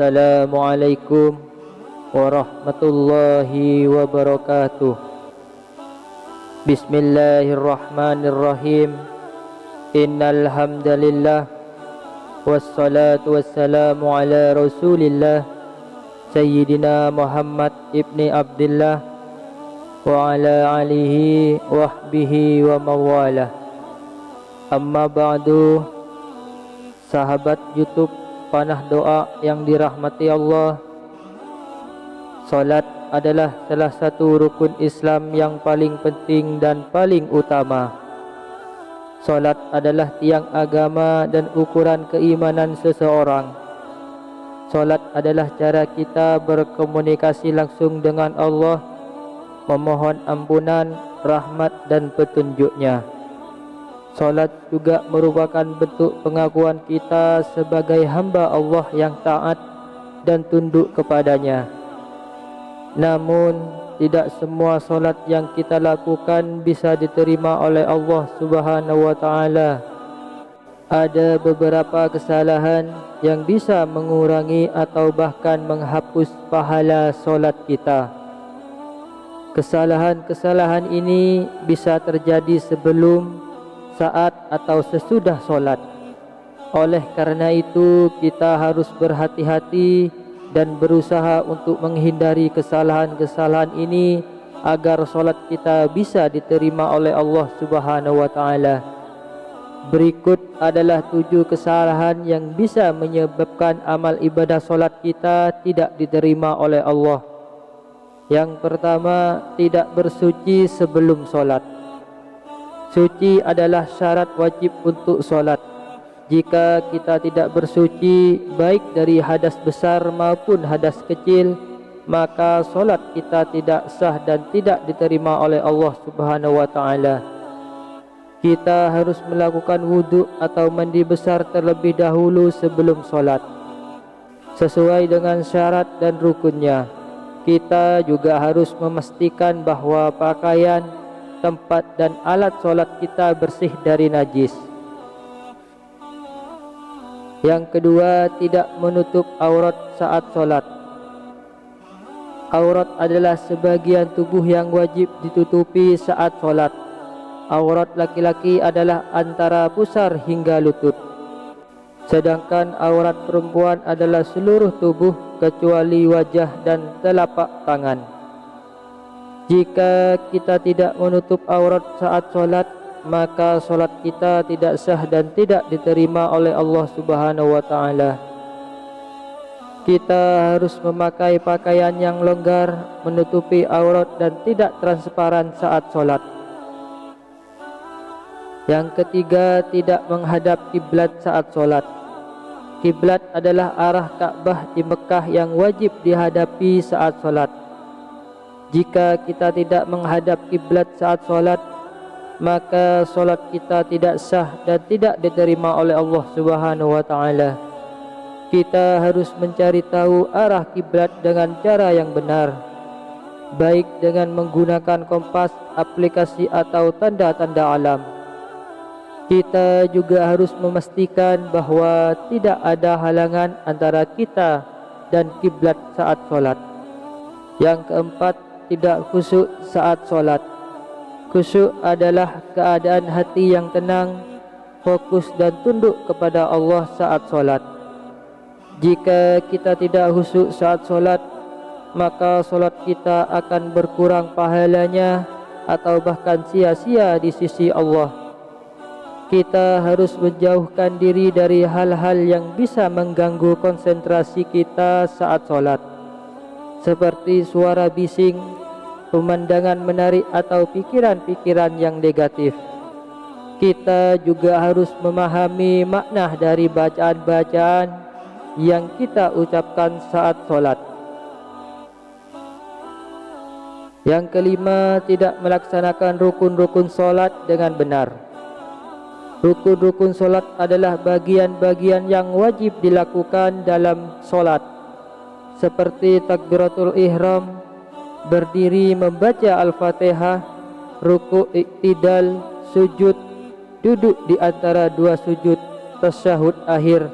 Assalamualaikum warahmatullahi wabarakatuh. Bismillahirrahmanirrahim. Innal hamdalillah wassalatu wassalamu ala Rasulillah Sayyidina Muhammad ibni Abdullah wa ala alihi wa sahbihi wa mawalah. Amma ba'du. Sahabat YouTube Panah Doa yang dirahmati Allah, salat adalah salah satu rukun Islam yang paling penting dan paling utama. Salat adalah tiang agama dan ukuran keimanan seseorang. Salat adalah cara kita berkomunikasi langsung dengan Allah, memohon ampunan, rahmat dan petunjuknya. Salat juga merupakan bentuk pengakuan kita sebagai hamba Allah yang taat dan tunduk kepadanya. Namun, tidak semua salat yang kita lakukan bisa diterima oleh Allah Subhanahu wa taala. Ada beberapa kesalahan yang bisa mengurangi atau bahkan menghapus pahala salat kita. Kesalahan-kesalahan ini bisa terjadi sebelum, saat atau sesudah solat. Oleh karena itu kita harus berhati-hati dan berusaha untuk menghindari kesalahan-kesalahan ini agar solat kita bisa diterima oleh Allah Subhanahu wa taala. Berikut adalah 7 kesalahan yang bisa menyebabkan amal ibadah solat kita tidak diterima oleh Allah. Yang pertama, tidak bersuci sebelum solat. Suci adalah syarat wajib untuk solat. Jika kita tidak bersuci baik dari hadas besar maupun hadas kecil, maka solat kita tidak sah dan tidak diterima oleh Allah Subhanahu wa taala. Kita harus melakukan wudhu atau mandi besar terlebih dahulu sebelum solat, sesuai dengan syarat dan rukunnya. Kita juga harus memastikan bahwa pakaian, tempat dan alat solat kita bersih dari najis. Yang kedua, tidak menutup aurat saat solat. Aurat adalah sebagian tubuh yang wajib ditutupi saat solat. Aurat laki-laki adalah antara pusar hingga lutut, sedangkan aurat perempuan adalah seluruh tubuh kecuali wajah dan telapak tangan. Jika kita tidak menutup aurat saat solat, maka solat kita tidak sah dan tidak diterima oleh Allah Subhanahu wa taala. Kita harus memakai pakaian yang longgar, menutupi aurat dan tidak transparan saat solat. Yang ketiga, tidak menghadap kiblat saat solat. Kiblat adalah arah Ka'bah di Mekah yang wajib dihadapi saat solat. Jika kita tidak menghadap kiblat saat solat, maka solat kita tidak sah dan tidak diterima oleh Allah Subhanahu wa taala. Kita harus mencari tahu arah kiblat dengan cara yang benar, baik dengan menggunakan kompas, aplikasi atau tanda-tanda alam. Kita juga harus memastikan bahwa tidak ada halangan antara kita dan kiblat saat solat. Yang keempat, tidak khusyuk saat solat. Khusyuk adalah keadaan hati yang tenang, fokus dan tunduk kepada Allah saat solat. Jika kita tidak khusyuk saat solat, maka solat kita akan berkurang pahalanya atau bahkan sia-sia di sisi Allah. Kita harus menjauhkan diri dari hal-hal yang bisa mengganggu konsentrasi kita saat solat, seperti suara bising, pemandangan menarik atau pikiran-pikiran yang negatif. Kita juga harus memahami makna dari bacaan-bacaan yang kita ucapkan saat solat. Yang kelima, tidak melaksanakan rukun-rukun solat dengan benar. Rukun-rukun solat adalah bagian-bagian yang wajib dilakukan dalam solat, seperti takbiratul ihram, berdiri membaca Al-Fatihah, ruku' iktidal, sujud, duduk di antara dua sujud, tasyahud akhir,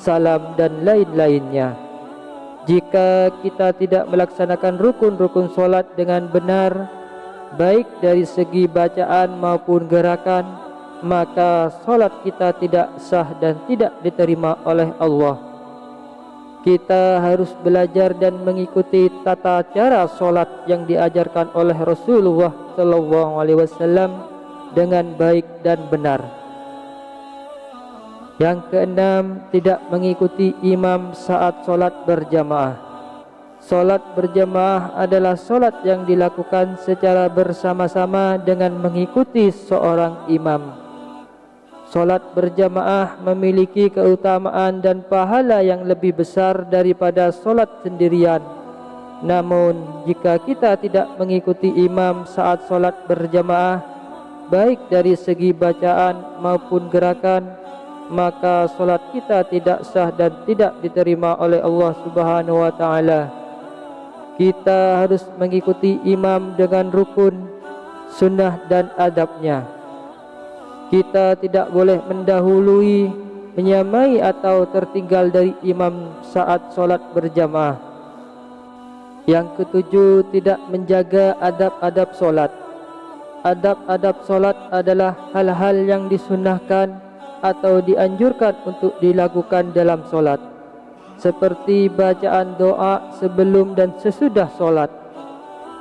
salam dan lain-lainnya. Jika kita tidak melaksanakan rukun-rukun solat dengan benar, baik dari segi bacaan maupun gerakan, maka solat kita tidak sah dan tidak diterima oleh Allah. Kita harus belajar dan mengikuti tata cara solat yang diajarkan oleh Rasulullah SAW dengan baik dan benar. Yang keenam, tidak mengikuti imam saat solat berjamaah. Solat berjamaah adalah solat yang dilakukan secara bersama-sama dengan mengikuti seorang imam. Solat berjamaah memiliki keutamaan dan pahala yang lebih besar daripada solat sendirian. Namun, jika kita tidak mengikuti imam saat solat berjamaah, baik dari segi bacaan maupun gerakan, maka solat kita tidak sah dan tidak diterima oleh Allah Subhanahu wa taala. Kita harus mengikuti imam dengan rukun, sunnah dan adabnya. Kita tidak boleh mendahului, menyamai atau tertinggal dari imam saat solat berjamaah. Yang ketujuh, tidak menjaga adab-adab solat. Adab-adab solat adalah hal-hal yang disunnahkan atau dianjurkan untuk dilakukan dalam solat, seperti bacaan doa sebelum dan sesudah solat,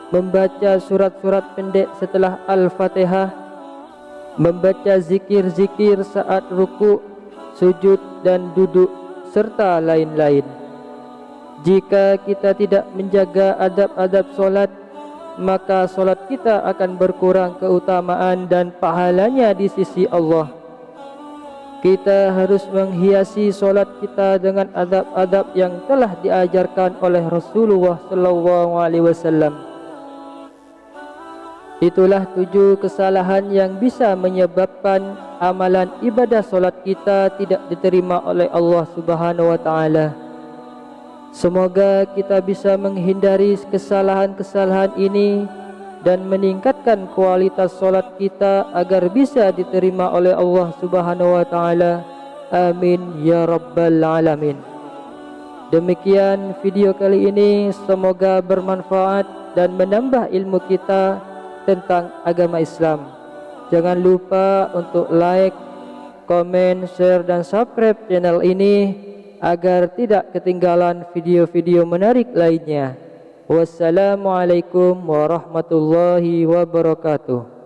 membaca surat-surat pendek setelah Al-Fatihah, membaca zikir-zikir saat ruku, sujud dan duduk, serta lain-lain. Jika kita tidak menjaga adab-adab solat, maka solat kita akan berkurang keutamaan dan pahalanya di sisi Allah. Kita harus menghiasi solat kita dengan adab-adab yang telah diajarkan oleh Rasulullah SAW. Itulah 7 kesalahan yang bisa menyebabkan amalan ibadah solat kita tidak diterima oleh Allah Subhanahu wa taala. Semoga kita bisa menghindari kesalahan-kesalahan ini dan meningkatkan kualitas solat kita agar bisa diterima oleh Allah Subhanahu wa taala. Amin ya rabbal alamin. Demikian video kali ini, semoga bermanfaat dan menambah ilmu kita tentang agama Islam. Jangan lupa untuk like, komen, share dan subscribe channel ini agar tidak ketinggalan video-video menarik lainnya. Wassalamualaikum warahmatullahi wabarakatuh.